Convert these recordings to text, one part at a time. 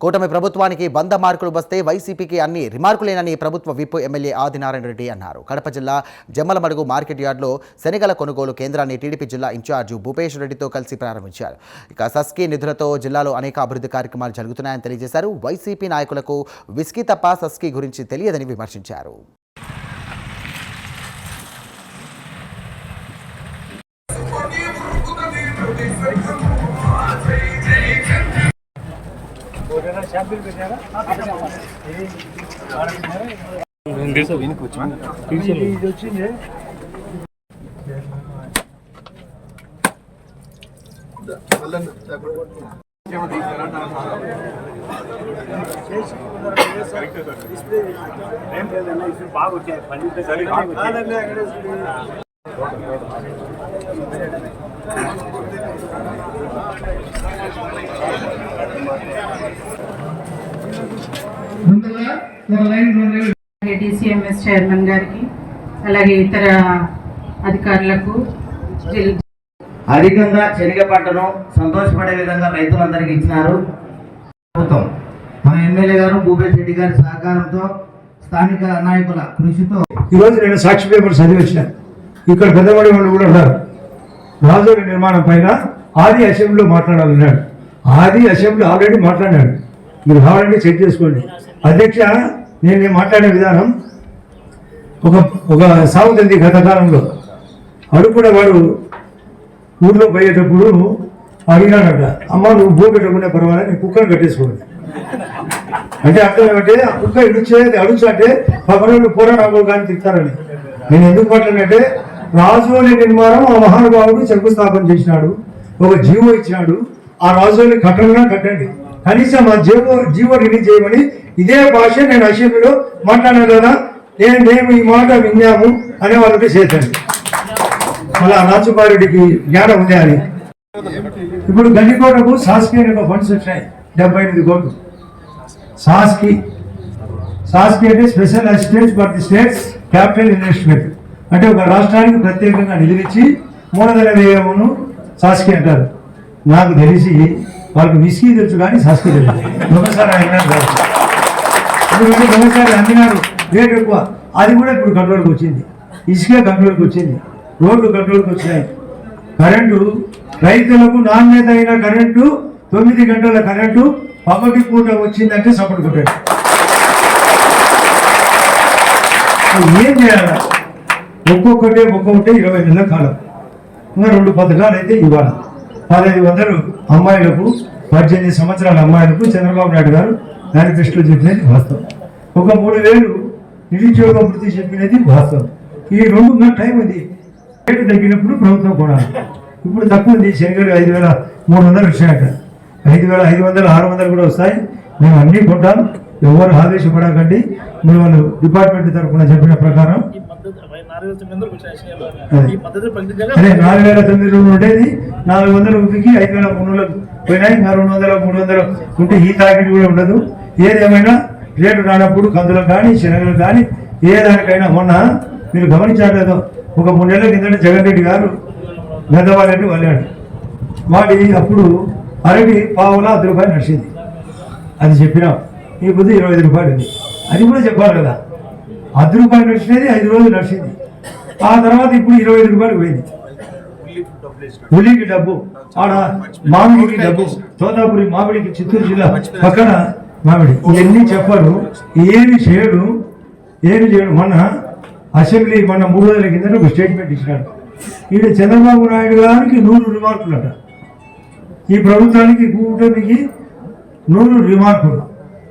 కూటమి ప్రభుత్వానికి 100 మార్కులు వస్తే వైసీపీకి అన్ని రిమార్కులేనని ప్రభుత్వ విప్ ఎమ్మెల్యే ఆదినారాయణ రెడ్డి అన్నారు. కడప జిల్లా జమ్మలమడుగు మార్కెట్ యార్డ్లో శనగల కొనుగోలు కేంద్రాన్ని టీడీపీ జిల్లా ఇన్ఛార్జి భూపేష్ రెడ్డితో కలిసి ప్రారంభించారు. ఇక సస్కీ నిధులతో జిల్లాలో అనేక అభివృద్ధి కార్యక్రమాలు జరుగుతున్నాయని తెలియజేశారు. వైసీపీ నాయకులకు విస్కీ తప్ప సస్కీ గురించి తెలియదని విమర్శించారు. డిసిఎంఎస్ చైర్మన్ గారికి అలాగే ఇతర అధికారులకు అధికంగా శనగ పంటను సంతోషపడే విధంగా రైతులందరికీ ఇచ్చినారు ప్రభుత్వం. మన ఎమ్మెల్యే గారు భూపేష్ రెడ్డి గారి సహకారంతో స్థానిక నాయకుల కృషితో ఈరోజు నేను సాక్షి పేపర్ చదివి వచ్చినాను. ఇక్కడ పెద్దవాడి వాళ్ళు కూడా ఉన్నారు. రాజోలి నిర్మాణం పైన ఆది అసెంబ్లీలో మాట్లాడాలన్నాడు. ఆది అసెంబ్లీ ఆల్రెడీ మాట్లాడినాడు. మీరు కావాలంటే చెక్ చేసుకోండి. అధ్యక్ష, నేను మాట్లాడే విధానం ఒక సాగుతుంది. గత కాలంలో అడుగున వాడు ఊర్లో పోయేటప్పుడు అడిగినాడట, అమ్మ నువ్వు భూ కట్టుకునే పర్వాలేదు, నీ కుక్కను కట్టేసుకోండి అంటే అర్థం ఏమంటే ఆ కుక్క ఇడుచేది అడుగుతుంటే పక్కన పోరాడు కానీ తిడతారని. నేను ఎందుకు మాట్లాడినంటే రాజోలి నిర్మాణం ఆ మహానుభావుడు శంకుస్థాపన చేసినాడు, ఒక జీవో ఇచ్చినాడు. ఆ రాజోలి కట్టనున్నా కట్టండి, కనీసం ఆ జీవో రిలీజ్ చేయమని ఇదే భాష నేను అసెంబ్లీలో మాట్లాడాను కదా. మేము ఈ మాట విన్నాము అనే వాళ్ళకి చేశాను. మళ్ళా రాజుబారెడ్డికి జ్ఞానం ఉంది అని. ఇప్పుడు గండికోటకు సాస్కి అనే ఫండ్స్ వచ్చాయి, 78 కోట్లు. సాస్కి అంటే special assistance for the states capital investment అంటే ఒక రాష్ట్రానికి ప్రత్యేకంగా నిధులిచ్చి మూలధన వ్యయమును సాస్కి అంటారు. నాకు తెలిసి వాళ్ళకి విస్కీ తెలుసు కానీ సాస్కి తెలుసు. ఒకసారి అన్నారు కాదు, ఎందుకంటే ఒకసారి అమ్మినారు రేట్ ఎక్కువ. అది కూడా ఇప్పుడు కంట్రోల్కి వచ్చింది. ఇసుక కంట్రోల్కి వచ్చింది, రోడ్లు కంట్రోల్కి వచ్చినాయి. కరెంటు రైతులకు నాణ్యత అయిన కరెంటు 9 గంటల కరెంటు పగటి పూట వచ్చిందంటే సపోర్ట్ కొట్టాడు. ఏం చేయాలి? ఒక్కొక్కటి 20 నెలల కాలం. ఇంకా 2 పథకాలు అయితే ఇవ్వాలి. 1500 అమ్మాయిలకు 18 సంవత్సరాల అమ్మాయిలకు చంద్రబాబు నాయుడు గారు మేనిఫెస్టోలో చెప్పినది వాస్తవం. ఒక 3000 నిరుద్యోగ వృత్తి చెప్పినది వాస్తవం. ఈ 2 టైం ఉంది. రేటు తగ్గినప్పుడు ప్రభుత్వం కొనాలి. ఇప్పుడు తక్కువ ఉంది. శనగలు 5300 వచ్చాయట, 5500 600 కూడా వస్తాయి. మేము అన్నీ కొంటాం. ఎవరు ఆదేశపడకండి. మీరు వాళ్ళు డిపార్ట్మెంట్ తరఫున చెప్పిన ప్రకారం అదే 4009 ఉండేది 400 రూపాయకి 5300 పోయినాయి. 200 300 ఉంటే ఈ తాకిడి కూడా ఉండదు. ఏదేమైనా రేటు రానప్పుడు కందులకు కానీ శనగలకు కానీ ఏ దానికైనా మొన్న మీరు గమనించలేదు, ఒక 3 నెలల కిందట జగన్ రెడ్డి గారు గద్దవాళ్ళని వాళ్ళాడు. వాడి అప్పుడు అరటి పావులా 10 రూపాయలు నడిచింది. అది చెప్పినాం. ఈ బుద్ధి 25 రూపాయలు ఉంది. అది కూడా చెప్పాలి కదా. 10 రూపాయలు నడిచినది 5 రోజులు నడిచింది. ఆ తర్వాత ఇప్పుడు 25 రూపాయలు పోయింది. ఉల్లికి డబ్బు, ఆడ మామిడికి డబ్బు, తోతాపురి మామిడికి చిత్తూరు జిల్లా పక్కన మామిడి. ఇవన్నీ చెప్పరు, ఏమి చేయడు. మొన్న అసెంబ్లీ 3 రోజుల కింద ఒక స్టేట్మెంట్ ఇచ్చినాడు. ఈయన చంద్రబాబు నాయుడు గారికి 100 రిమార్కులు అట. ఈ ప్రభుత్వానికి కూటమికి 100 రిమార్కులు,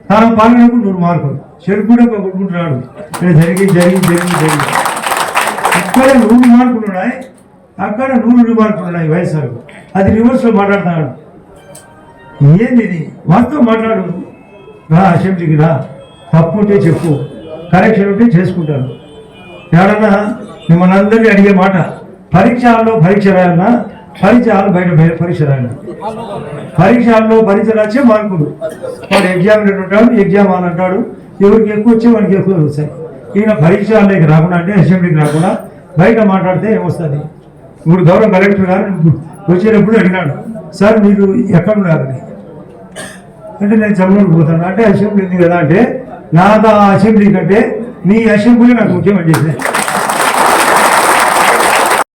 తన పాలనకు 100 మార్కులు. చెరుకు కూడా కొట్టుకుంటున్నాడు. ఇక్కడ జరిగి ఇక్కడ 100 మార్కులు ఉన్నాయి, అక్కడ 100 రిమార్కులు ఉన్నాయి వైఎస్ఆర్. అది రివర్స్లో మాట్లాడుతున్నాడు. ఏంది ఇది? వాస్తవం మాట్లాడు. రా అసెంబ్లీకి రా, తప్పు ఉంటే చెప్పు, కరెక్షన్ ఉంటే చేసుకుంటాను. ఎవరన్నా మిమ్మల్ని అందరినీ అడిగే మాట, పరీక్ష హాల్లో పరీక్ష రాయన్నా, పరీక్ష హాల్ బయట పరీక్ష రాయన్నా. పరీక్ష హాల్లో పరీక్ష రాసే మార్కులు. వాడు ఎగ్జామినేటర్ ఉంటాడు, ఎగ్జామ్ అని అంటాడు. ఎవరికి ఎక్కువ వచ్చే వాడికి ఎక్కువ వస్తాయి. ఈయన పరీక్ష హాల్లోకి రాకుండా అంటే అసెంబ్లీకి రాకుండా బయట మాట్లాడితే ఏమొస్తుంది? ఇప్పుడు గౌరవ కలెక్టర్ గారు వచ్చేటప్పుడు అడిగినాడు, సార్ మీరు ఎక్కడ ఉన్నారని. అంటే నేను జమ్మూరుకు పోతాను అంటే అసెంబ్లీ ఉంది కదా అంటే నాకు ఆ అసెంబ్లీ కంటే నీ అసెంబ్లీ నాకు ముఖ్యం అని చెప్పి